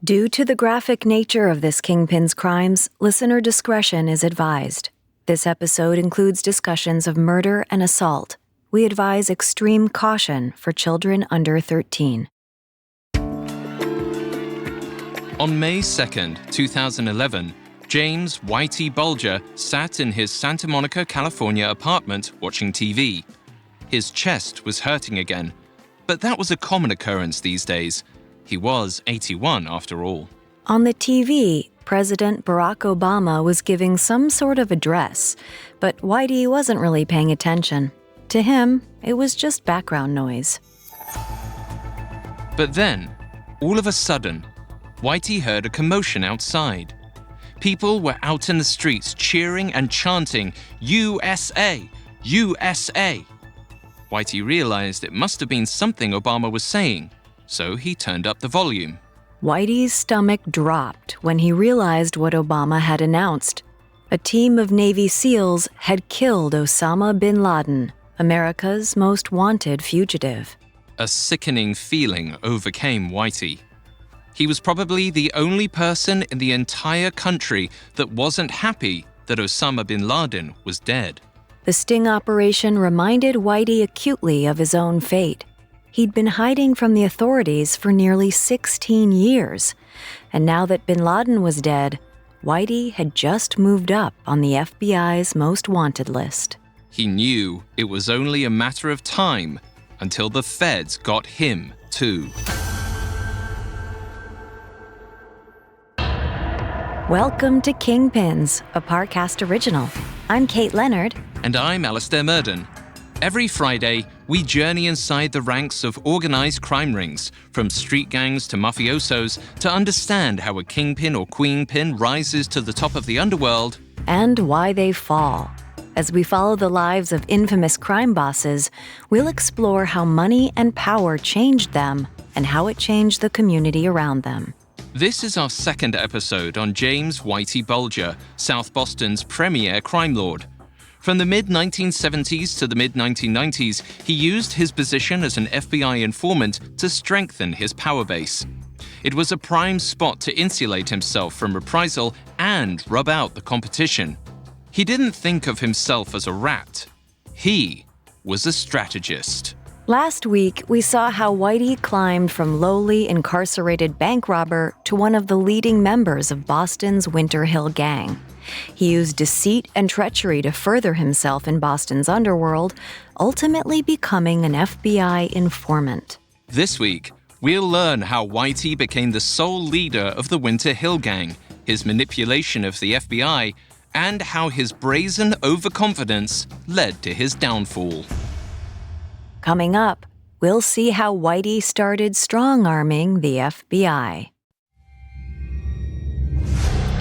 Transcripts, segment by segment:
Due to the graphic nature of this Kingpin's crimes, listener discretion is advised. This episode includes discussions of murder and assault. We advise extreme caution for children under 13. On May 2nd, 2011, James Whitey Bulger sat in his Santa Monica, California apartment watching TV. His chest was hurting again, but that was a common occurrence these days. He was 81 after all. On the TV, President Barack Obama was giving some sort of address, but Whitey wasn't really paying attention. To him, it was just background noise. But then, all of a sudden, Whitey heard a commotion outside. People were out in the streets cheering and chanting, USA! USA! Whitey realized it must have been something Obama was saying, so he turned up the volume. Whitey's stomach dropped when he realized what Obama had announced. A team of Navy SEALs had killed Osama bin Laden, America's most wanted fugitive. A sickening feeling overcame Whitey. He was probably the only person in the entire country that wasn't happy that Osama bin Laden was dead. The sting operation reminded Whitey acutely of his own fate. He'd been hiding from the authorities for nearly 16 years, and now that bin Laden was dead, Whitey had just moved up on the FBI's most wanted list. He knew it was only a matter of time until the feds got him, too. Welcome to Kingpins, a Parcast original. I'm Kate Leonard. And I'm Alistair Murden. Every Friday, we journey inside the ranks of organized crime rings, from street gangs to mafiosos, to understand how a kingpin or queenpin rises to the top of the underworld. And why they fall. As we follow the lives of infamous crime bosses, we'll explore how money and power changed them and how it changed the community around them. This is our second episode on James Whitey Bulger, South Boston's premier crime lord. From the mid-1970s to the mid-1990s, he used his position as an FBI informant to strengthen his power base. It was a prime spot to insulate himself from reprisal and rub out the competition. He didn't think of himself as a rat. He was a strategist. Last week, we saw how Whitey climbed from lowly, incarcerated bank robber to one of the leading members of Boston's Winter Hill Gang. He used deceit and treachery to further himself in Boston's underworld, ultimately becoming an FBI informant. This week, we'll learn how Whitey became the sole leader of the Winter Hill Gang, his manipulation of the FBI, and how his brazen overconfidence led to his downfall. Coming up, we'll see how Whitey started strong-arming the FBI.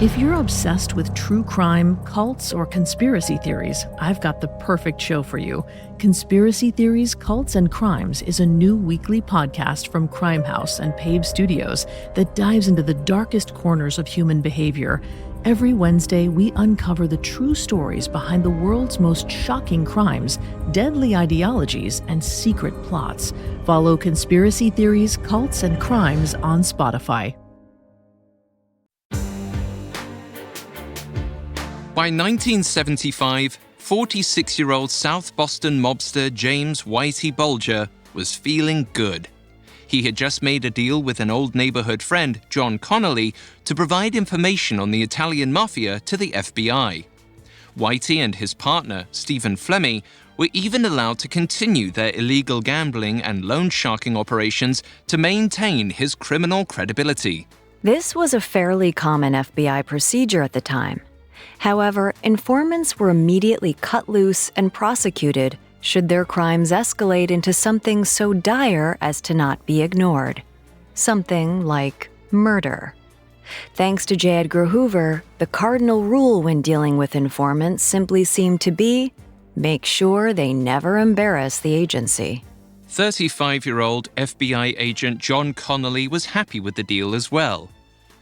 If you're obsessed with true crime, cults, or conspiracy theories, I've got the perfect show for you. Conspiracy Theories, Cults, and Crimes is a new weekly podcast from Crime House and Pave Studios that dives into the darkest corners of human behavior. Every Wednesday, we uncover the true stories behind the world's most shocking crimes, deadly ideologies, and secret plots. Follow Conspiracy Theories, Cults, and Crimes on Spotify. By 1975, 46-year-old South Boston mobster James Whitey Bulger was feeling good. He had just made a deal with an old neighborhood friend, John Connolly, to provide information on the Italian mafia to the FBI. Whitey and his partner, Stephen Flemmi, were even allowed to continue their illegal gambling and loan sharking operations to maintain his criminal credibility. This was a fairly common FBI procedure at the time. However, informants were immediately cut loose and prosecuted should their crimes escalate into something so dire as to not be ignored. Something like murder. Thanks to J. Edgar Hoover, the cardinal rule when dealing with informants simply seemed to be, make sure they never embarrass the agency. 35-year-old FBI agent John Connolly was happy with the deal as well.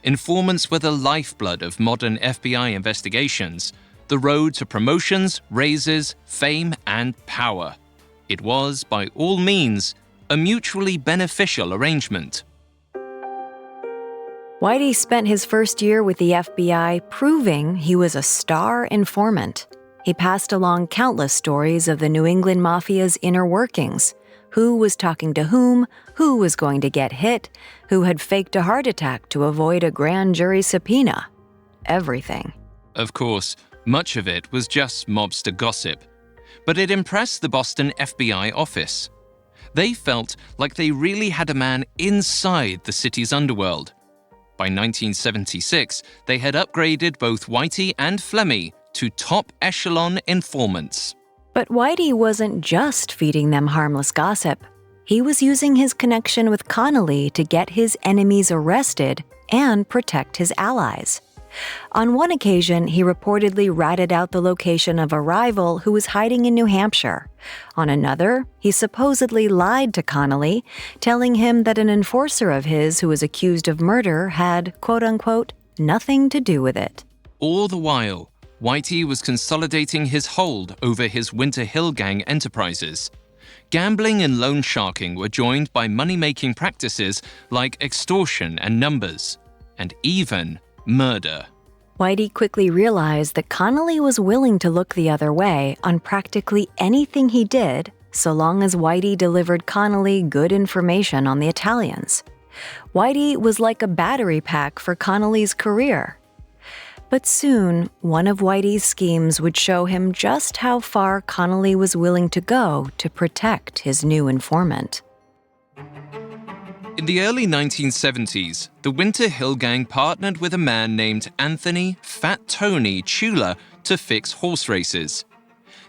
Informants were the lifeblood of modern FBI investigations, the road to promotions, raises, fame, and power. It was, by all means, a mutually beneficial arrangement. Whitey spent his first year with the FBI proving he was a star informant. He passed along countless stories of the New England Mafia's inner workings. Who was talking to whom, who was going to get hit, who had faked a heart attack to avoid a grand jury subpoena. Everything. Of course, much of it was just mobster gossip. But it impressed the Boston FBI office. They felt like they really had a man inside the city's underworld. By 1976, they had upgraded both Whitey and Flemmy to top echelon informants. But Whitey wasn't just feeding them harmless gossip. He was using his connection with Connolly to get his enemies arrested and protect his allies. On one occasion, he reportedly ratted out the location of a rival who was hiding in New Hampshire. On another, he supposedly lied to Connolly, telling him that an enforcer of his who was accused of murder had, quote-unquote, nothing to do with it. All the while, Whitey was consolidating his hold over his Winter Hill Gang enterprises. Gambling and loan sharking were joined by money-making practices like extortion and numbers, and even murder. Whitey quickly realized that Connolly was willing to look the other way on practically anything he did, so long as Whitey delivered Connolly good information on the Italians. Whitey was like a battery pack for Connolly's career. But soon, one of Whitey's schemes would show him just how far Connolly was willing to go to protect his new informant. In the early 1970s, the Winter Hill Gang partnered with a man named Anthony Fat Tony Chula to fix horse races.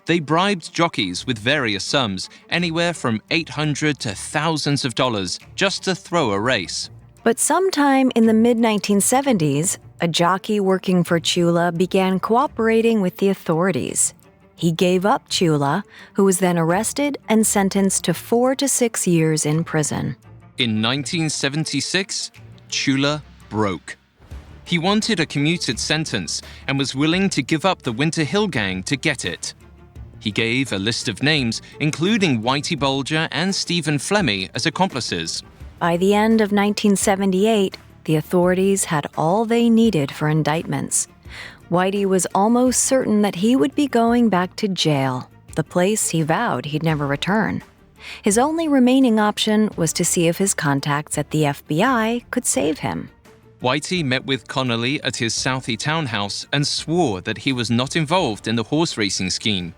They bribed jockeys with various sums, anywhere from $800 to thousands of dollars, just to throw a race. But sometime in the mid-1970s, a jockey working for Chula began cooperating with the authorities. He gave up Chula, who was then arrested and sentenced to 4 to 6 years in prison. In 1976, Chula broke. He wanted a commuted sentence and was willing to give up the Winter Hill Gang to get it. He gave a list of names, including Whitey Bulger and Stephen Flemmy as accomplices. By the end of 1978, the authorities had all they needed for indictments. Whitey was almost certain that he would be going back to jail, the place he vowed he'd never return. His only remaining option was to see if his contacts at the FBI could save him. Whitey met with Connolly at his Southie townhouse and swore that he was not involved in the horse racing scheme.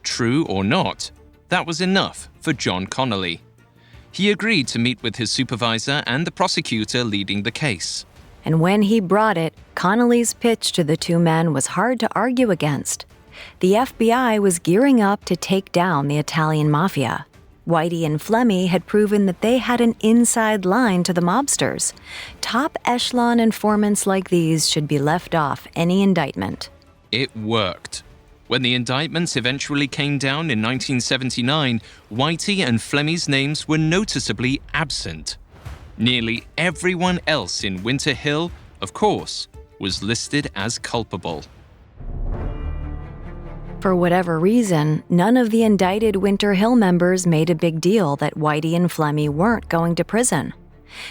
True or not, that was enough for John Connolly. He agreed to meet with his supervisor and the prosecutor leading the case. And when he brought it, Connolly's pitch to the two men was hard to argue against. The FBI was gearing up to take down the Italian mafia. Whitey and Flemmy had proven that they had an inside line to the mobsters. Top echelon informants like these should be left off any indictment. It worked. When the indictments eventually came down in 1979, Whitey and Flemmy's names were noticeably absent. Nearly everyone else in Winter Hill, of course, was listed as culpable. For whatever reason, none of the indicted Winter Hill members made a big deal that Whitey and Flemmy weren't going to prison.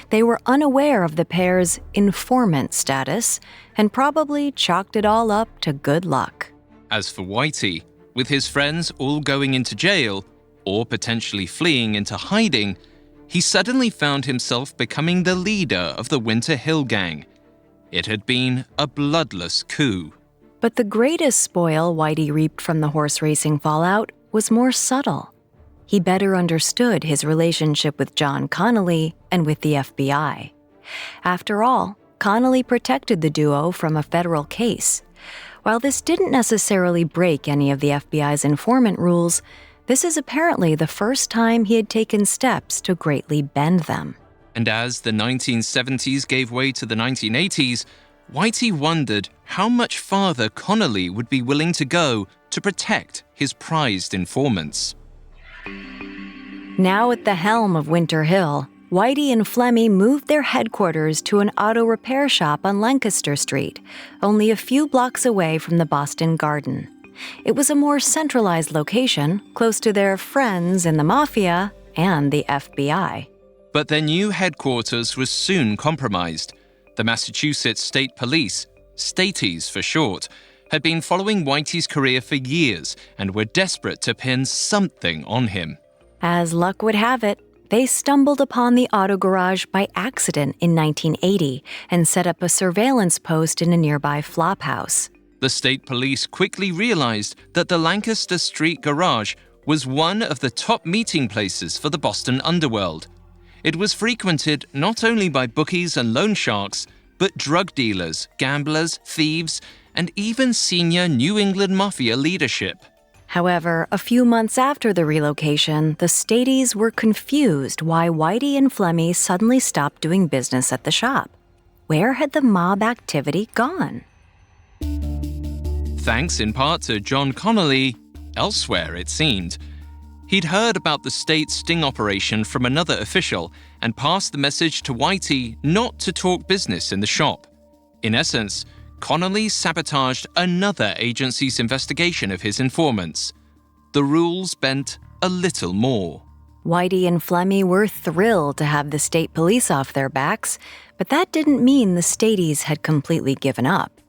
They were unaware of the pair's informant status and probably chalked it all up to good luck. As for Whitey, with his friends all going into jail, or potentially fleeing into hiding, he suddenly found himself becoming the leader of the Winter Hill Gang. It had been a bloodless coup. But the greatest spoil Whitey reaped from the horse racing fallout was more subtle. He better understood his relationship with John Connolly and with the FBI. After all, Connolly protected the duo from a federal case. While this didn't necessarily break any of the FBI's informant rules, this is apparently the first time he had taken steps to greatly bend them. And as the 1970s gave way to the 1980s, Whitey wondered how much farther Connolly would be willing to go to protect his prized informants. Now at the helm of Winter Hill, Whitey and Flemmy moved their headquarters to an auto repair shop on Lancaster Street, only a few blocks away from the Boston Garden. It was a more centralized location, close to their friends in the Mafia and the FBI. But their new headquarters was soon compromised. The Massachusetts State Police, Staties for short, had been following Whitey's career for years and were desperate to pin something on him. As luck would have it, they stumbled upon the auto garage by accident in 1980 and set up a surveillance post in a nearby flophouse. The state police quickly realized that the Lancaster Street garage was one of the top meeting places for the Boston underworld. It was frequented not only by bookies and loan sharks, but drug dealers, gamblers, thieves, and even senior New England Mafia leadership. However, a few months after the relocation, the Staties were confused why Whitey and Flemmy suddenly stopped doing business at the shop. Where had the mob activity gone? Thanks in part to John Connolly, elsewhere it seemed. He'd heard about the state's sting operation from another official and passed the message to Whitey not to talk business in the shop. In essence, Connolly sabotaged another agency's investigation of his informants. The rules bent a little more. Whitey and Flemmy were thrilled to have the state police off their backs, but that didn't mean the Staties had completely given up.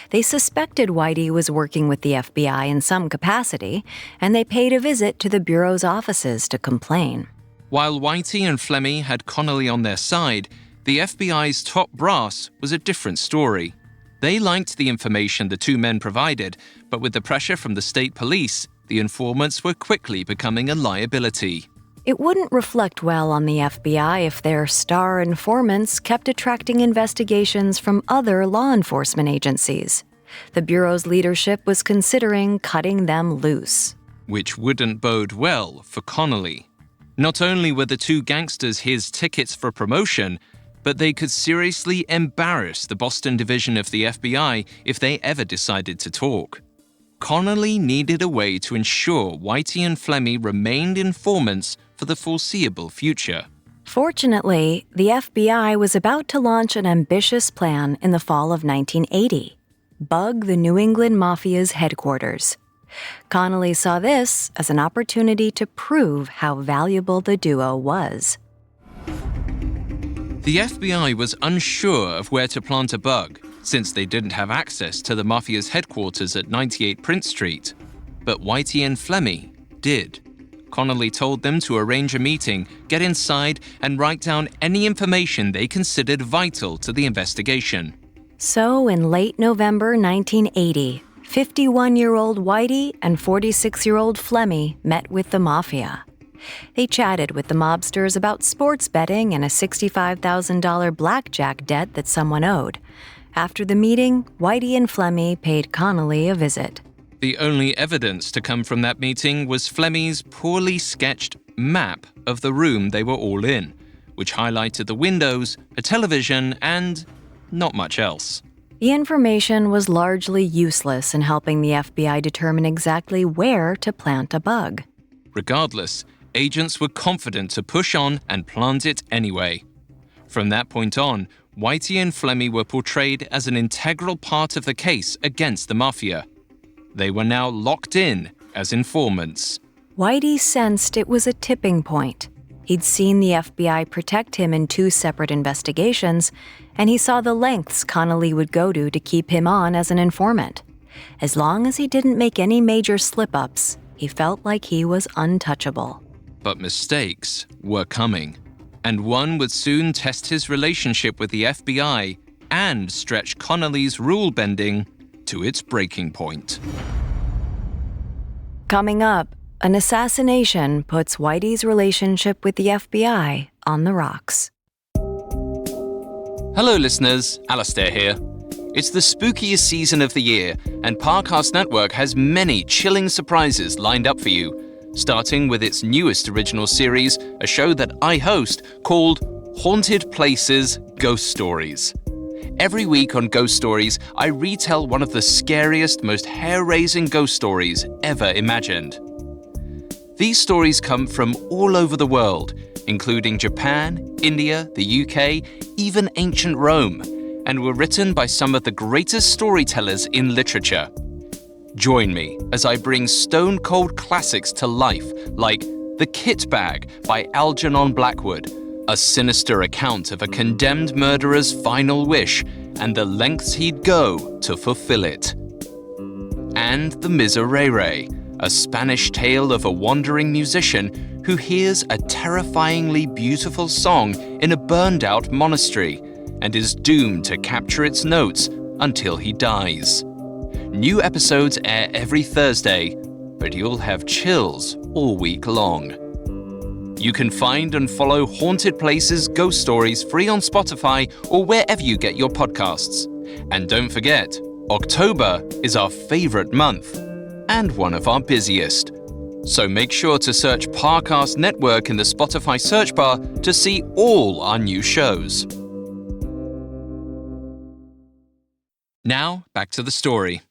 They suspected Whitey was working with the FBI in some capacity, and they paid a visit to the Bureau's offices to complain. While Whitey and Flemmy had Connolly on their side, the FBI's top brass was a different story. They liked the information the two men provided, but with the pressure from the state police, the informants were quickly becoming a liability. It wouldn't reflect well on the FBI if their star informants kept attracting investigations from other law enforcement agencies. The Bureau's leadership was considering cutting them loose. Which wouldn't bode well for Connolly. Not only were the two gangsters his tickets for promotion, but they could seriously embarrass the Boston division of the FBI if they ever decided to talk. Connolly needed a way to ensure Whitey and Flemmy remained informants for the foreseeable future. Fortunately, the FBI was about to launch an ambitious plan in the fall of 1980. Bug the New England Mafia's headquarters. Connolly saw this as an opportunity to prove how valuable the duo was. The FBI was unsure of where to plant a bug, since they didn't have access to the Mafia's headquarters at 98 Prince Street. But Whitey and Flemmy did. Connolly told them to arrange a meeting, get inside, and write down any information they considered vital to the investigation. So in late November 1980, 51-year-old Whitey and 46-year-old Flemmy met with the Mafia. They chatted with the mobsters about sports betting and a $65,000 blackjack debt that someone owed. After the meeting, Whitey and Flemmy paid Connolly a visit. The only evidence to come from that meeting was Flemmy's poorly sketched map of the room they were all in, which highlighted the windows, a television, and not much else. The information was largely useless in helping the FBI determine exactly where to plant a bug. Regardless, agents were confident to push on and plant it anyway. From that point on, Whitey and Flemmy were portrayed as an integral part of the case against the Mafia. They were now locked in as informants. Whitey sensed it was a tipping point. He'd seen the FBI protect him in 2 separate investigations, and he saw the lengths Connolly would go to keep him on as an informant. As long as he didn't make any major slip-ups, he felt like he was untouchable. But mistakes were coming, and one would soon test his relationship with the FBI and stretch Connolly's rule-bending to its breaking point. Coming up, an assassination puts Whitey's relationship with the FBI on the rocks. Hello listeners, Alistair here. It's the spookiest season of the year, and Parcast Network has many chilling surprises lined up for you, starting with its newest original series, a show that I host called Haunted Places Ghost Stories. Every week on Ghost Stories, I retell one of the scariest, most hair-raising ghost stories ever imagined. These stories come from all over the world, including Japan, India, the UK, even ancient Rome, and were written by some of the greatest storytellers in literature. Join me as I bring stone-cold classics to life, like The Kit Bag by Algernon Blackwood, A sinister account of a condemned murderer's final wish and the lengths he'd go to fulfill it. And The Miserere, a Spanish tale of a wandering musician who hears a terrifyingly beautiful song in a burned-out monastery and is doomed to capture its notes until he dies. New episodes air every Thursday, but you'll have chills all week long. You can find and follow Haunted Places Ghost Stories free on Spotify or wherever you get your podcasts. And don't forget, October is our favorite month and one of our busiest. So make sure to search Parcast Network in the Spotify search bar to see all our new shows. Now, back to the story.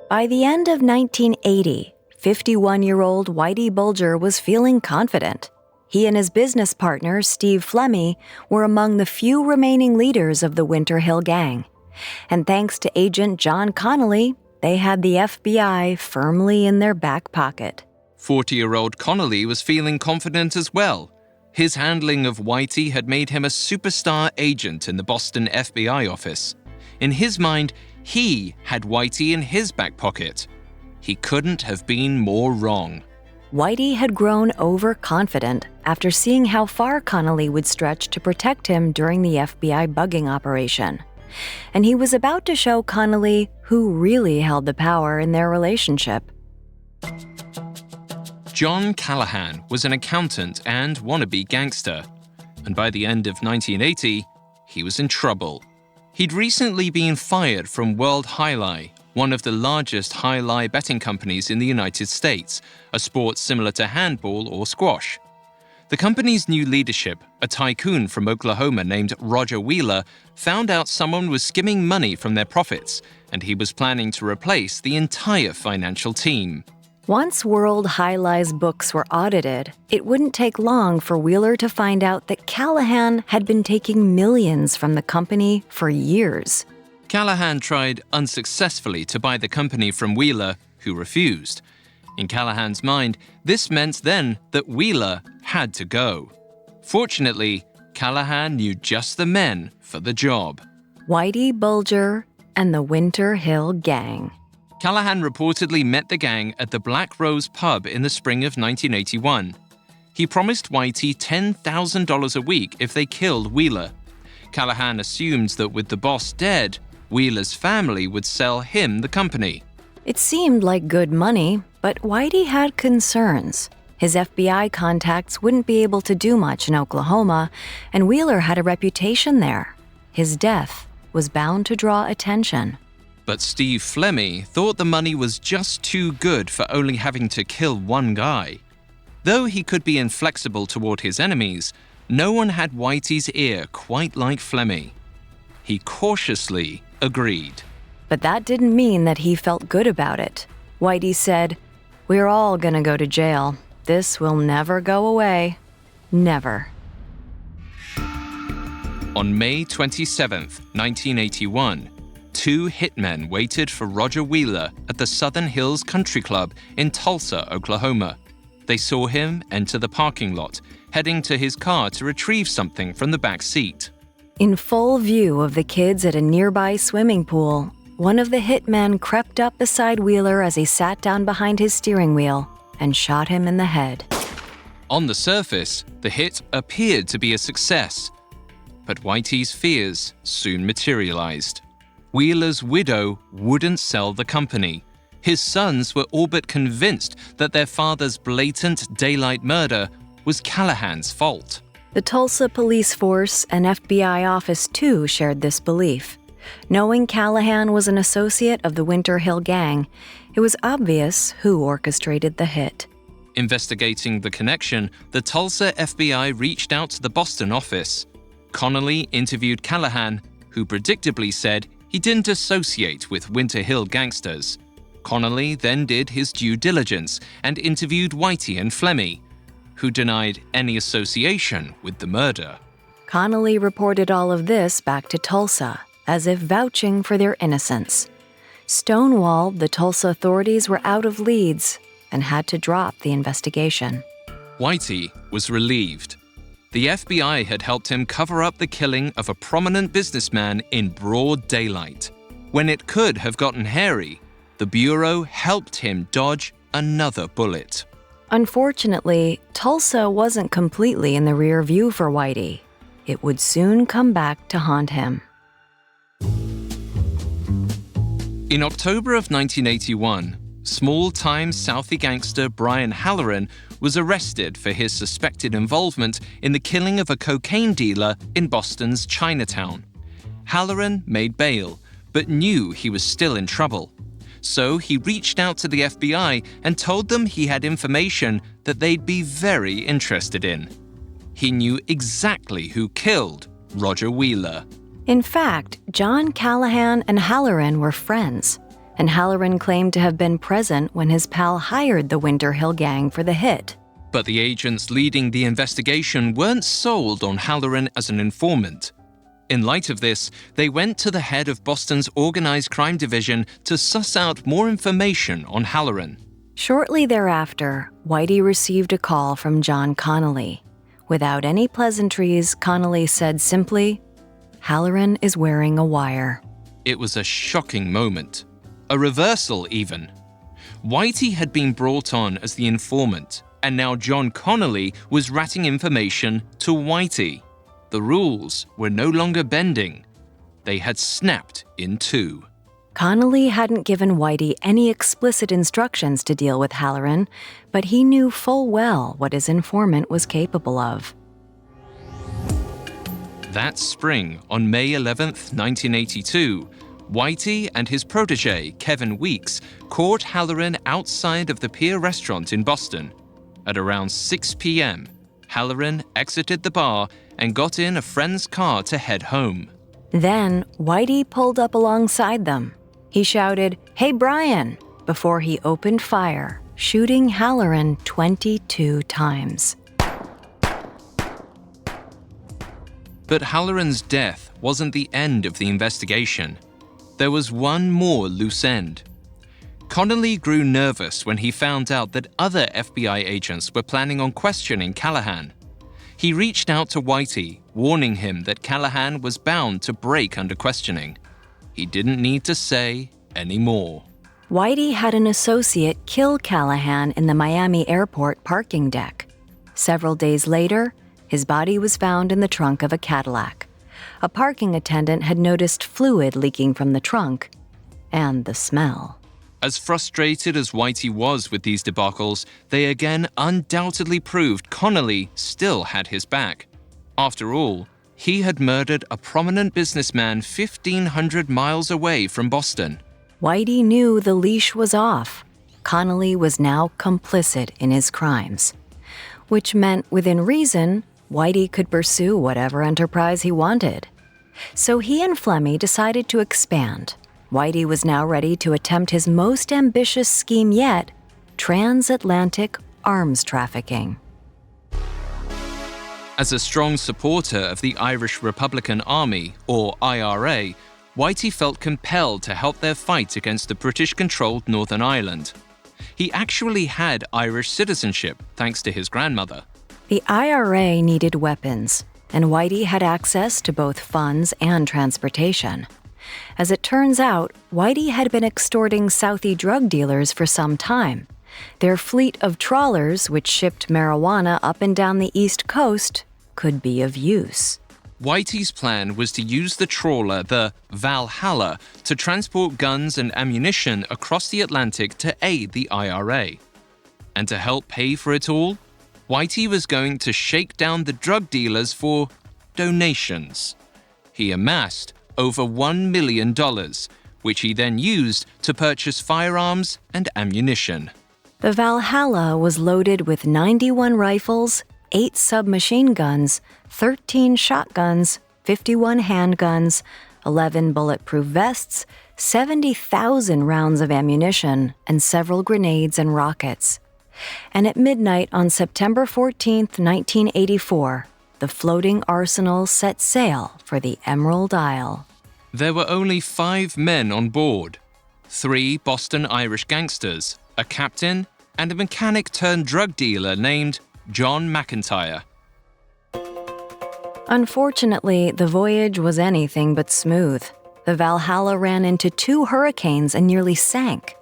By the end of 1980, 51-year-old Whitey Bulger was feeling confident. He and his business partner, Steve Flemmi, were among the few remaining leaders of the Winter Hill Gang. And thanks to Agent John Connolly, they had the FBI firmly in their back pocket. 40-year-old Connolly was feeling confident as well. His handling of Whitey had made him a superstar agent in the Boston FBI office. In his mind, he had Whitey in his back pocket. He couldn't have been more wrong. Whitey had grown overconfident after seeing how far Connolly would stretch to protect him during the FBI bugging operation. And he was about to show Connolly who really held the power in their relationship. John Callahan was an accountant and wannabe gangster. And by the end of 1980, he was in trouble. He'd recently been fired from World Highlight, one of the largest high-lie betting companies in the United States, a sport similar to handball or squash. The company's new leadership, a tycoon from Oklahoma named Roger Wheeler, found out someone was skimming money from their profits, and he was planning to replace the entire financial team. Once World Highlight's books were audited, it wouldn't take long for Wheeler to find out that Callahan had been taking millions from the company for years. Callahan tried unsuccessfully to buy the company from Wheeler, who refused. In Callahan's mind, this meant then that Wheeler had to go. Fortunately, Callahan knew just the men for the job. Whitey Bulger and the Winter Hill Gang. Callahan reportedly met the gang at the Black Rose pub in the spring of 1981. He promised Whitey $10,000 a week if they killed Wheeler. Callahan assumed that with the boss dead, Wheeler's family would sell him the company. It seemed like good money, but Whitey had concerns. His FBI contacts wouldn't be able to do much in Oklahoma, and Wheeler had a reputation there. His death was bound to draw attention. But Steve Flemmi thought the money was just too good for only having to kill one guy. Though he could be inflexible toward his enemies, no one had Whitey's ear quite like Flemmi. He cautiously agreed. But that didn't mean that he felt good about it. Whitey said, "We're all gonna go to jail. This will never go away. Never." On May 27, 1981, two hitmen waited for Roger Wheeler at the Southern Hills Country Club in Tulsa, Oklahoma. They saw him enter the parking lot, heading to his car to retrieve something from the back seat. In full view of the kids at a nearby swimming pool, one of the hitmen crept up beside Wheeler as he sat down behind his steering wheel and shot him in the head. On the surface, the hit appeared to be a success. But Whitey's fears soon materialized. Wheeler's widow wouldn't sell the company. His sons were all but convinced that their father's blatant daylight murder was Callahan's fault. The Tulsa police force and FBI office too shared this belief. Knowing Callahan was an associate of the Winter Hill Gang, it was obvious who orchestrated the hit. Investigating the connection, the Tulsa FBI reached out to the Boston office. Connolly interviewed Callahan, who predictably said he didn't associate with Winter Hill gangsters. Connolly then did his due diligence and interviewed Whitey and Flemmi, who denied any association with the murder. Connolly reported all of this back to Tulsa, as if vouching for their innocence. Stonewalled, the Tulsa authorities were out of leads and had to drop the investigation. Whitey was relieved. The FBI had helped him cover up the killing of a prominent businessman in broad daylight. When it could have gotten hairy, the Bureau helped him dodge another bullet. Unfortunately, Tulsa wasn't completely in the rear view for Whitey. It would soon come back to haunt him. In October of 1981, small-time Southie gangster Brian Halloran was arrested for his suspected involvement in the killing of a cocaine dealer in Boston's Chinatown. Halloran made bail, but knew he was still in trouble. So he reached out to the FBI and told them he had information that they'd be very interested in. He knew exactly who killed Roger Wheeler. In fact, John Callahan and Halloran were friends, and Halloran claimed to have been present when his pal hired the Winter Hill Gang for the hit. But the agents leading the investigation weren't sold on Halloran as an informant. In light of this, they went to the head of Boston's organized crime division to suss out more information on Halloran. Shortly thereafter, Whitey received a call from John Connolly. Without any pleasantries, Connolly said simply, "Halloran is wearing a wire." It was a shocking moment. A reversal, even. Whitey had been brought on as the informant, and now John Connolly was ratting information to Whitey. The rules were no longer bending. They had snapped in two. Connolly hadn't given Whitey any explicit instructions to deal with Halloran, but he knew full well what his informant was capable of. That spring, on May 11th, 1982, Whitey and his protege, Kevin Weeks, caught Halloran outside of the Pier restaurant in Boston. At around 6 p.m., Halloran exited the bar and got in a friend's car to head home. Then, Whitey pulled up alongside them. He shouted, "Hey, Brian," before he opened fire, shooting Halloran 22 times. But Halloran's death wasn't the end of the investigation. There was one more loose end. Connolly grew nervous when he found out that other FBI agents were planning on questioning Callahan. He reached out to Whitey, warning him that Callahan was bound to break under questioning. He didn't need to say any more. Whitey had an associate kill Callahan in the Miami airport parking deck. Several days later, his body was found in the trunk of a Cadillac. A parking attendant had noticed fluid leaking from the trunk, and the smell. As frustrated as Whitey was with these debacles, they again undoubtedly proved Connolly still had his back. After all, he had murdered a prominent businessman 1,500 miles away from Boston. Whitey knew the leash was off. Connolly was now complicit in his crimes, which meant, within reason, Whitey could pursue whatever enterprise he wanted. So he and Flemmy decided to expand. Whitey was now ready to attempt his most ambitious scheme yet, transatlantic arms trafficking. As a strong supporter of the Irish Republican Army, or IRA, Whitey felt compelled to help their fight against the British-controlled Northern Ireland. He actually had Irish citizenship, thanks to his grandmother. The IRA needed weapons, and Whitey had access to both funds and transportation. As it turns out, Whitey had been extorting Southie drug dealers for some time. Their fleet of trawlers, which shipped marijuana up and down the East Coast, could be of use. Whitey's plan was to use the trawler, the Valhalla, to transport guns and ammunition across the Atlantic to aid the IRA. And to help pay for it all, Whitey was going to shake down the drug dealers for donations. He amassed over $1 million, which he then used to purchase firearms and ammunition. The Valhalla was loaded with 91 rifles, 8 submachine guns, 13 shotguns, 51 handguns, 11 bulletproof vests, 70,000 rounds of ammunition, and several grenades and rockets. And at midnight on September 14, 1984, the floating arsenal set sail for the Emerald Isle. There were only 5 men on board: 3 Boston Irish gangsters, a captain, and a mechanic-turned-drug dealer named John McIntyre. Unfortunately, the voyage was anything but smooth. The Valhalla ran into 2 hurricanes and nearly sank.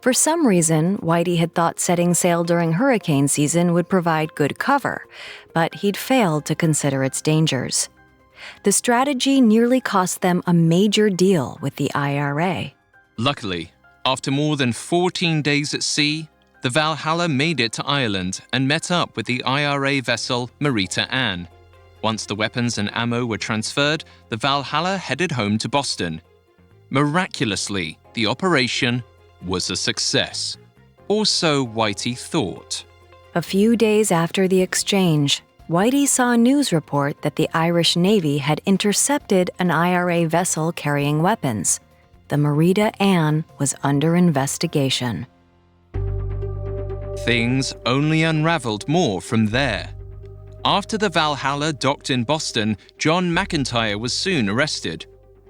For some reason, Whitey had thought setting sail during hurricane season would provide good cover, but he'd failed to consider its dangers. The strategy nearly cost them a major deal with the IRA. Luckily, after more than 14 days at sea, the Valhalla made it to Ireland and met up with the IRA vessel Marita Ann. Once the weapons and ammo were transferred, the Valhalla headed home to Boston. Miraculously, the operation was a success. Or so Whitey thought. A few days after the exchange, Whitey saw a news report that the Irish Navy had intercepted an IRA vessel carrying weapons. The Marita Ann was under investigation. Things only unraveled more from there. After the Valhalla docked in Boston, John McIntyre was soon arrested.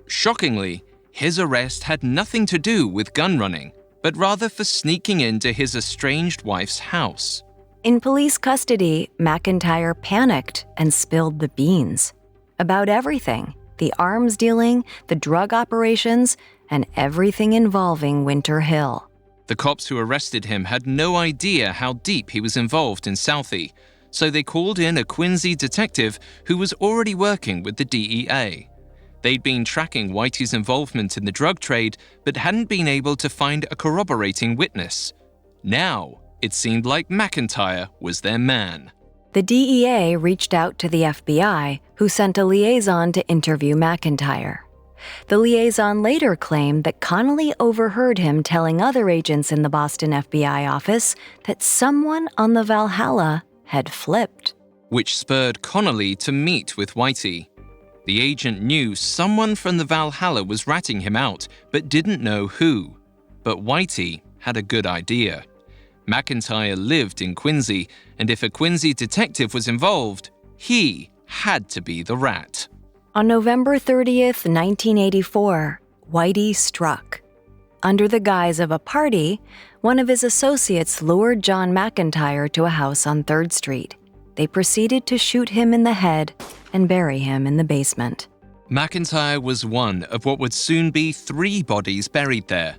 Shockingly, his arrest had nothing to do with gun running, but rather for sneaking into his estranged wife's house. In police custody, McIntyre panicked and spilled the beans. About everything: the arms dealing, the drug operations, and everything involving Winter Hill. The cops who arrested him had no idea how deep he was involved in Southie, so they called in a Quincy detective who was already working with the DEA. They'd been tracking Whitey's involvement in the drug trade, but hadn't been able to find a corroborating witness. Now, it seemed like McIntyre was their man. The DEA reached out to the FBI, who sent a liaison to interview McIntyre. The liaison later claimed that Connolly overheard him telling other agents in the Boston FBI office that someone on the Valhalla had flipped. Which spurred Connolly to meet with Whitey. The agent knew someone from the Valhalla was ratting him out, but didn't know who. But Whitey had a good idea. McIntyre lived in Quincy, and if a Quincy detective was involved, he had to be the rat. On November 30th, 1984, Whitey struck. Under the guise of a party, one of his associates lured John McIntyre to a house on 3rd Street. They proceeded to shoot him in the head and bury him in the basement. McIntyre was one of what would soon be 3 bodies buried there.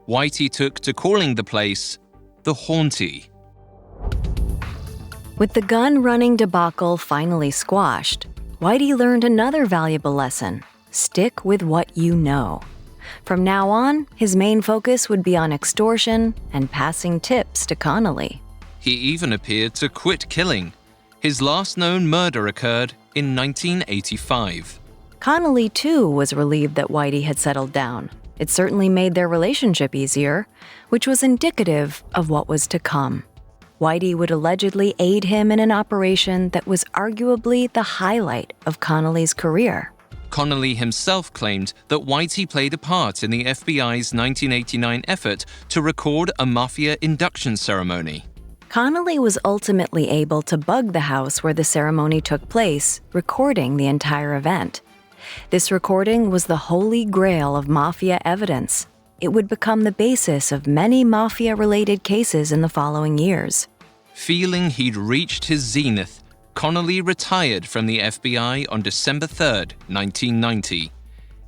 Whitey took to calling the place the Haunty. With the gun-running debacle finally squashed, Whitey learned another valuable lesson: stick with what you know. From now on, his main focus would be on extortion and passing tips to Connolly. He even appeared to quit killing. His last known murder occurred in 1985. Connolly, too, was relieved that Whitey had settled down. It certainly made their relationship easier, which was indicative of what was to come. Whitey would allegedly aid him in an operation that was arguably the highlight of Connolly's career. Connolly himself claimed that Whitey played a part in the FBI's 1989 effort to record a mafia induction ceremony. Connolly was ultimately able to bug the house where the ceremony took place, recording the entire event. This recording was the holy grail of mafia evidence. It would become the basis of many mafia-related cases in the following years. Feeling he'd reached his zenith, Connolly retired from the FBI on December 3, 1990.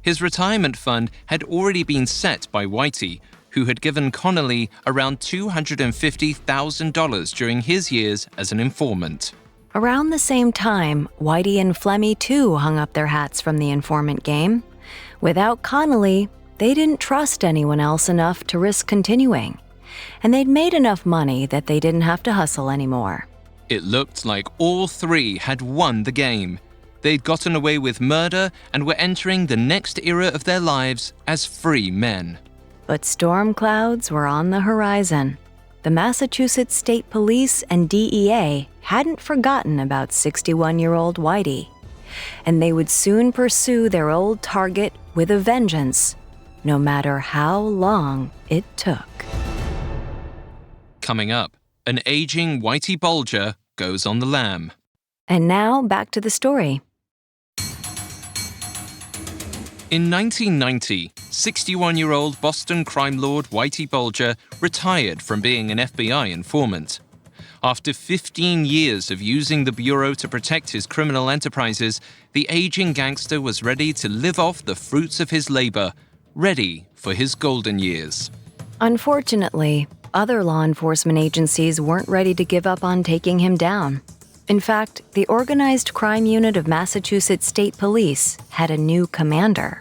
His retirement fund had already been set by Whitey, who had given Connolly around $250,000 during his years as an informant. Around the same time, Whitey and Flemmy too hung up their hats from the informant game. Without Connolly, they didn't trust anyone else enough to risk continuing. And they'd made enough money that they didn't have to hustle anymore. It looked like all 3 had won the game. They'd gotten away with murder and were entering the next era of their lives as free men. But storm clouds were on the horizon. The Massachusetts State Police and DEA hadn't forgotten about 61-year-old Whitey. And they would soon pursue their old target with a vengeance, no matter how long it took. Coming up, an aging Whitey Bulger goes on the lam. And now, back to the story. In 1990, 61-year-old Boston crime lord Whitey Bulger retired from being an FBI informant. After 15 years of using the Bureau to protect his criminal enterprises, the aging gangster was ready to live off the fruits of his labor, ready for his golden years. Unfortunately, other law enforcement agencies weren't ready to give up on taking him down. In fact, the Organized Crime Unit of Massachusetts State Police had a new commander.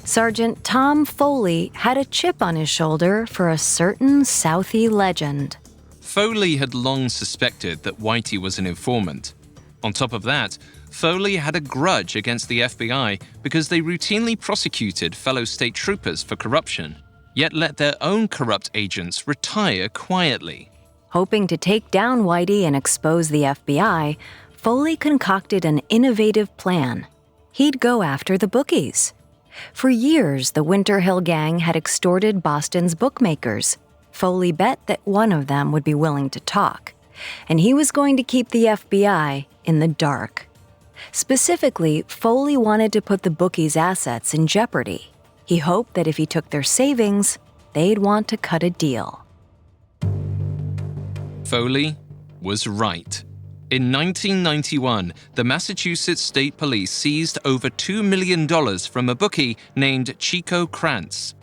Sergeant Tom Foley had a chip on his shoulder for a certain Southie legend. Foley had long suspected that Whitey was an informant. On top of that, Foley had a grudge against the FBI because they routinely prosecuted fellow state troopers for corruption, yet let their own corrupt agents retire quietly. Hoping to take down Whitey and expose the FBI, Foley concocted an innovative plan. He'd go after the bookies. For years, the Winter Hill Gang had extorted Boston's bookmakers. Foley bet that one of them would be willing to talk, and he was going to keep the FBI in the dark. Specifically, Foley wanted to put the bookies' assets in jeopardy. He hoped that if he took their savings, they'd want to cut a deal. Foley was right. In 1991, the Massachusetts State Police seized over $2 million from a bookie named Chico Krantz.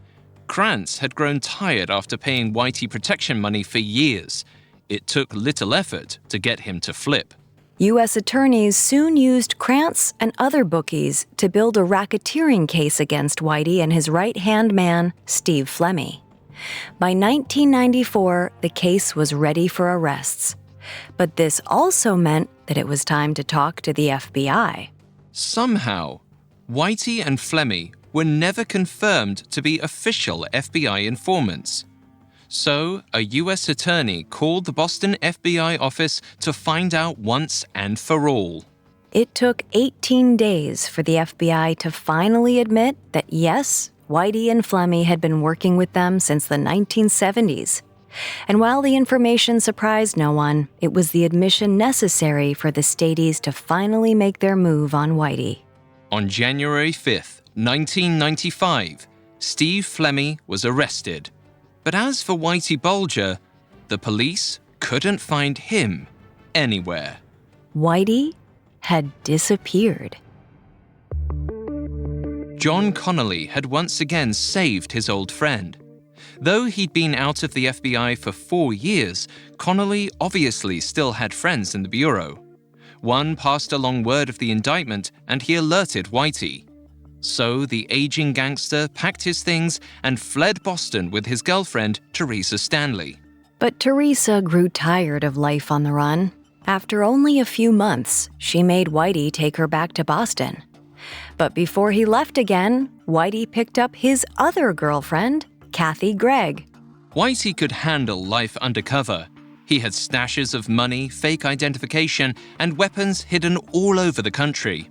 Krantz had grown tired after paying Whitey protection money for years. It took little effort to get him to flip. U.S. attorneys soon used Krantz and other bookies to build a racketeering case against Whitey and his right-hand man, Steve Flemmi. By 1994, the case was ready for arrests. But this also meant that it was time to talk to the FBI. Somehow, Whitey and Flemmi were never confirmed to be official FBI informants. So, a U.S. attorney called the Boston FBI office to find out once and for all. It took 18 days for the FBI to finally admit that yes, Whitey and Flemmi had been working with them since the 1970s. And while the information surprised no one, it was the admission necessary for the Staties to finally make their move on Whitey. On January 5th, 1995, Steve Flemmi was arrested. But as for Whitey Bulger, the police couldn't find him anywhere. Whitey had disappeared. John Connolly had once again saved his old friend. Though he'd been out of the FBI for 4 years, Connolly obviously still had friends in the Bureau. One passed along word of the indictment and he alerted Whitey. So the aging gangster packed his things and fled Boston with his girlfriend, Teresa Stanley. But Teresa grew tired of life on the run. After only a few months, she made Whitey take her back to Boston. But before he left again, Whitey picked up his other girlfriend, Kathy Gregg. Whitey could handle life undercover. He had stashes of money, fake identification, and weapons hidden all over the country.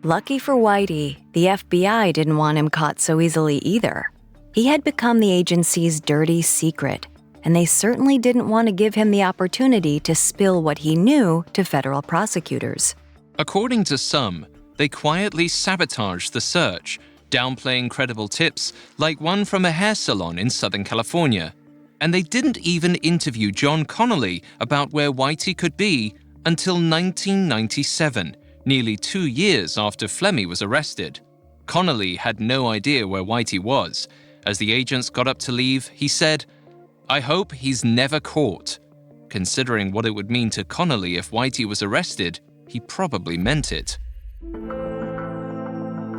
Lucky for Whitey, the FBI didn't want him caught so easily either. He had become the agency's dirty secret, and they certainly didn't want to give him the opportunity to spill what he knew to federal prosecutors. According to some, they quietly sabotaged the search, downplaying credible tips like one from a hair salon in Southern California. And they didn't even interview John Connolly about where Whitey could be until 1997, nearly 2 years after Flemmi was arrested. Connolly had no idea where Whitey was. As the agents got up to leave, he said, "I hope he's never caught." Considering what it would mean to Connolly if Whitey was arrested, he probably meant it.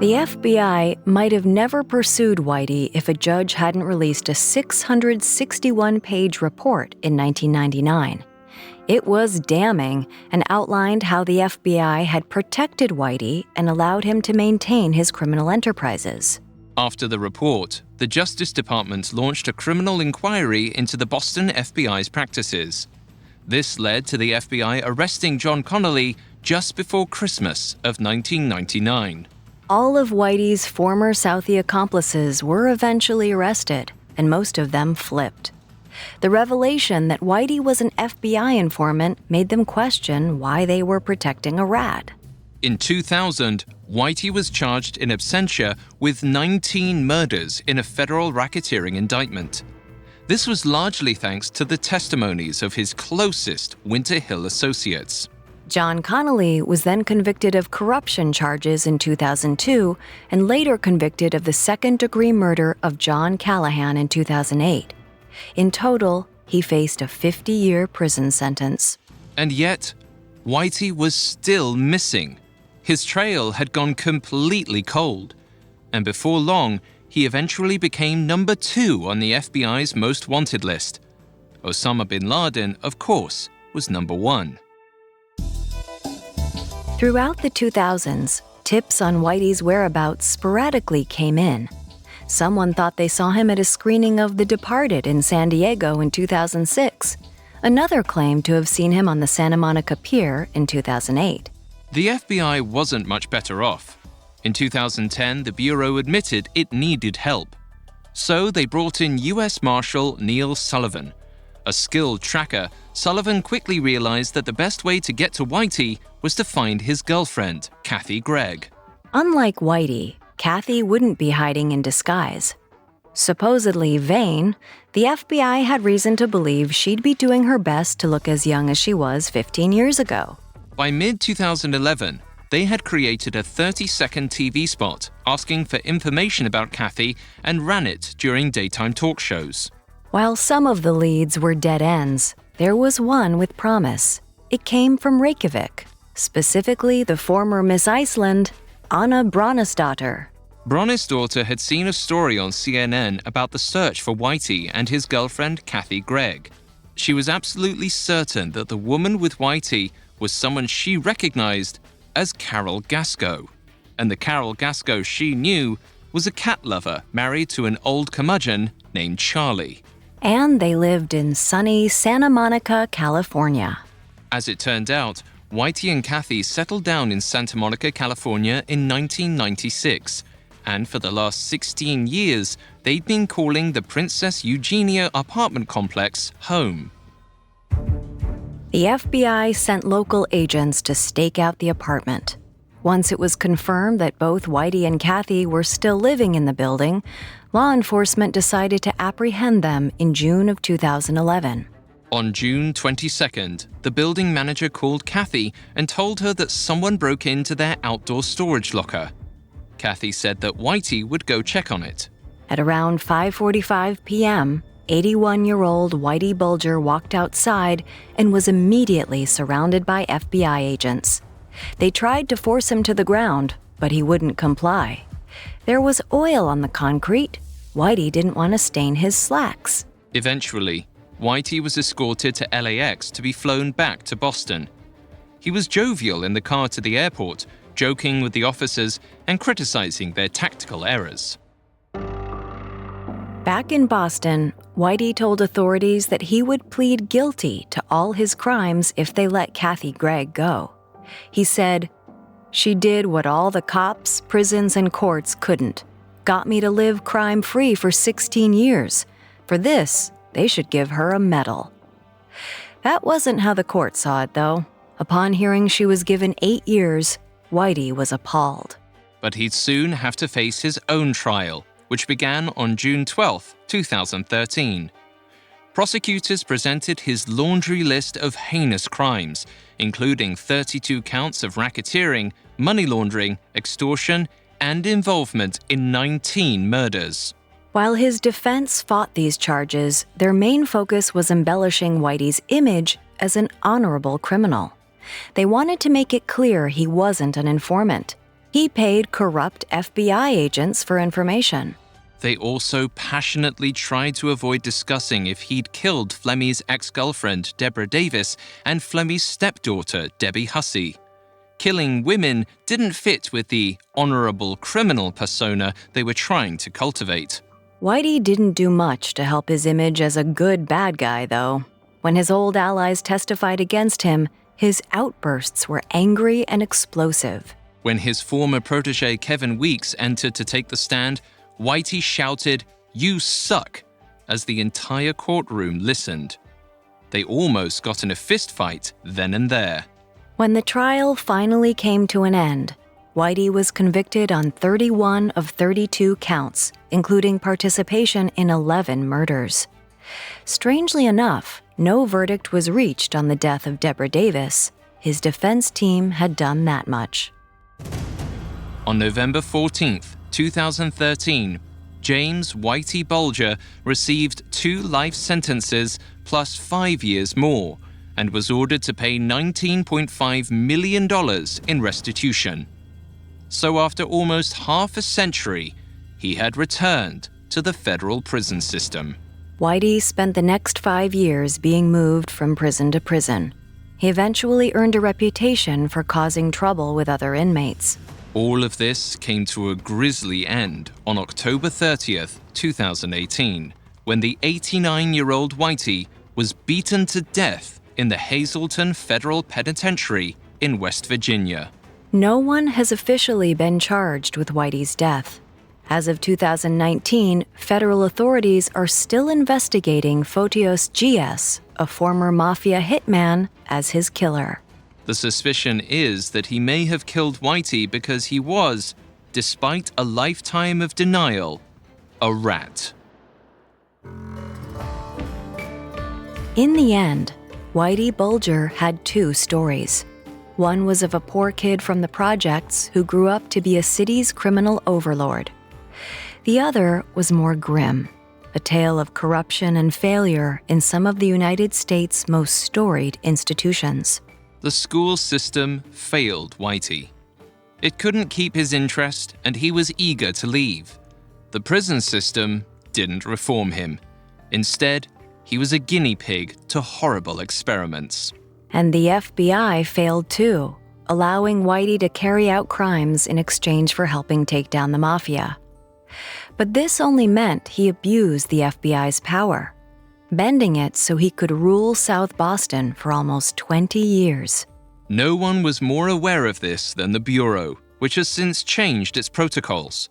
The FBI might have never pursued Whitey if a judge hadn't released a 661-page report in 1999. It was damning and outlined how the FBI had protected Whitey and allowed him to maintain his criminal enterprises. After the report, the Justice Department launched a criminal inquiry into the Boston FBI's practices. This led to the FBI arresting John Connolly just before Christmas of 1999. All of Whitey's former Southie accomplices were eventually arrested, and most of them flipped. The revelation that Whitey was an FBI informant made them question why they were protecting a rat. In 2000, Whitey was charged in absentia with 19 murders in a federal racketeering indictment. This was largely thanks to the testimonies of his closest Winter Hill associates. John Connolly was then convicted of corruption charges in 2002 and later convicted of the second-degree murder of John Callahan in 2008. In total, he faced a 50-year prison sentence. And yet, Whitey was still missing. His trail had gone completely cold, and before long, he eventually became number 2 on the FBI's most wanted list. Osama bin Laden, of course, was number 1. Throughout the 2000s, tips on Whitey's whereabouts sporadically came in. Someone thought they saw him at a screening of The Departed in San Diego in 2006. Another claimed to have seen him on the Santa Monica Pier in 2008. The FBI wasn't much better off. In 2010, the Bureau admitted it needed help. So they brought in U.S. Marshal Neil Sullivan. A skilled tracker, Sullivan quickly realized that the best way to get to Whitey was to find his girlfriend, Kathy Gregg. Unlike Whitey, Kathy wouldn't be hiding in disguise. Supposedly vain, the FBI had reason to believe she'd be doing her best to look as young as she was 15 years ago. By mid-2011, they had created a 30-second TV spot asking for information about Kathy and ran it during daytime talk shows. While some of the leads were dead ends, there was one with promise. It came from Reykjavik, specifically the former Miss Iceland, Anna Braunesdottir. Braunesdottir had seen a story on CNN about the search for Whitey and his girlfriend Kathy Gregg. She was absolutely certain that the woman with Whitey was someone she recognized as Carol Gasco. And the Carol Gasco she knew was a cat lover married to an old curmudgeon named Charlie. And they lived in sunny Santa Monica, California. As it turned out, Whitey and Kathy settled down in Santa Monica, California in 1996. And for the last 16 years, they'd been calling the Princess Eugenia apartment complex home. The FBI sent local agents to stake out the apartment. Once it was confirmed that both Whitey and Kathy were still living in the building, law enforcement decided to apprehend them in June of 2011. On June 22nd, the building manager called Kathy and told her that someone broke into their outdoor storage locker. Kathy said that Whitey would go check on it. At around 5:45 p.m., 81-year-old Whitey Bulger walked outside and was immediately surrounded by FBI agents. They tried to force him to the ground, but he wouldn't comply. There was oil on the concrete. Whitey didn't want to stain his slacks. Eventually, Whitey was escorted to LAX to be flown back to Boston. He was jovial in the car to the airport, joking with the officers and criticizing their tactical errors. Back in Boston, Whitey told authorities that he would plead guilty to all his crimes if they let Kathy Gregg go. He said, "She did what all the cops, prisons, and courts couldn't. Got me to live crime-free for 16 years. For this, they should give her a medal." That wasn't how the court saw it, though. Upon hearing she was given 8 years, Whitey was appalled. But he'd soon have to face his own trial, which began on June 12, 2013. Prosecutors presented his laundry list of heinous crimes, including 32 counts of racketeering, money laundering, extortion, and involvement in 19 murders. While his defense fought these charges, their main focus was embellishing Whitey's image as an honorable criminal. They wanted to make it clear he wasn't an informant. He paid corrupt FBI agents for information. They also passionately tried to avoid discussing if he'd killed Flemmy's ex-girlfriend, Deborah Davis, and Flemmy's stepdaughter, Debbie Hussey. Killing women didn't fit with the honorable criminal persona they were trying to cultivate. Whitey didn't do much to help his image as a good bad guy, though. When his old allies testified against him, his outbursts were angry and explosive. When his former protege Kevin Weeks entered to take the stand, Whitey shouted, "You suck," as the entire courtroom listened. They almost got in a fistfight then and there. When the trial finally came to an end, Whitey was convicted on 31 of 32 counts, including participation in 11 murders. Strangely enough, no verdict was reached on the death of Deborah Davis. His defense team had done that much. On November 14, 2013, James Whitey Bulger received 2 life sentences plus 5 years more and was ordered to pay $19.5 million in restitution. So after almost half a century, he had returned to the federal prison system. Whitey spent the next 5 years being moved from prison to prison. He eventually earned a reputation for causing trouble with other inmates. All of this came to a grisly end on October 30th, 2018, when the 89-year-old Whitey was beaten to death in the Hazleton Federal Penitentiary in West Virginia. No one has officially been charged with Whitey's death. As of 2019, federal authorities are still investigating Fotios GS, a former mafia hitman, as his killer. The suspicion is that he may have killed Whitey because he was, despite a lifetime of denial, a rat. In the end, Whitey Bulger had 2 stories. One was of a poor kid from the projects who grew up to be a city's criminal overlord. The other was more grim, a tale of corruption and failure in some of the United States' most storied institutions. The school system failed Whitey. It couldn't keep his interest, and he was eager to leave. The prison system didn't reform him. Instead, he was a guinea pig to horrible experiments. And the FBI failed too, allowing Whitey to carry out crimes in exchange for helping take down the mafia. But this only meant he abused the FBI's power, bending it so he could rule South Boston for almost 20 years. No one was more aware of this than the Bureau, which has since changed its protocols.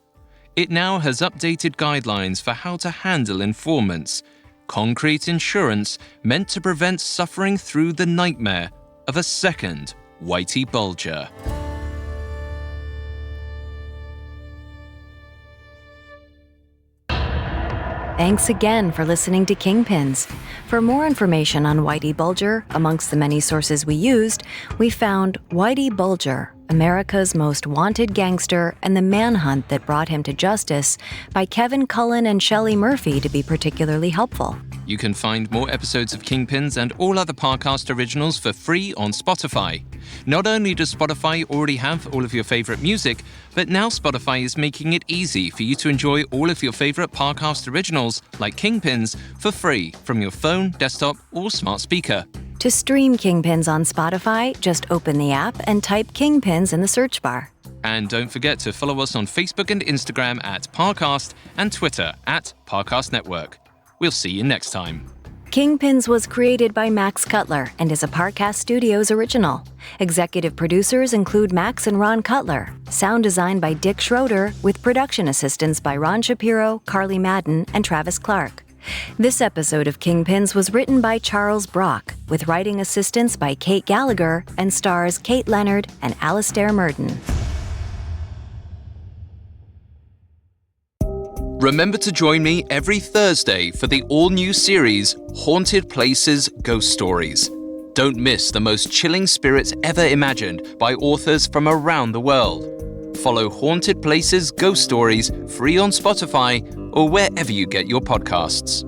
It now has updated guidelines for how to handle informants, concrete insurance meant to prevent suffering through the nightmare of a second Whitey Bulger. Thanks again for listening to Kingpins. For more information on Whitey Bulger, amongst the many sources we used, we found Whitey Bulger, America's Most Wanted Gangster and the Manhunt That Brought Him to Justice by Kevin Cullen and Shelley Murphy to be particularly helpful. You can find more episodes of Kingpins and all other Parcast originals for free on Spotify. Not only does Spotify already have all of your favorite music, but now Spotify is making it easy for you to enjoy all of your favorite Parcast originals, like Kingpins, for free from your phone, desktop, or smart speaker. To stream Kingpins on Spotify, just open the app and type Kingpins in the search bar. And don't forget to follow us on Facebook and Instagram at Parcast and Twitter at Parcast Network. We'll see you next time. Kingpins was created by Max Cutler and is a Parcast Studios original. Executive producers include Max and Ron Cutler. Sound design by Dick Schroeder, with production assistance by Ron Shapiro, Carly Madden, and Travis Clark. This episode of Kingpins was written by Charles Brock, with writing assistance by Kate Gallagher, and stars Kate Leonard and Alastair Murden. Remember to join me every Thursday for the all-new series Haunted Places Ghost Stories. Don't miss the most chilling spirits ever imagined by authors from around the world. Follow Haunted Places Ghost Stories free on Spotify or wherever you get your podcasts.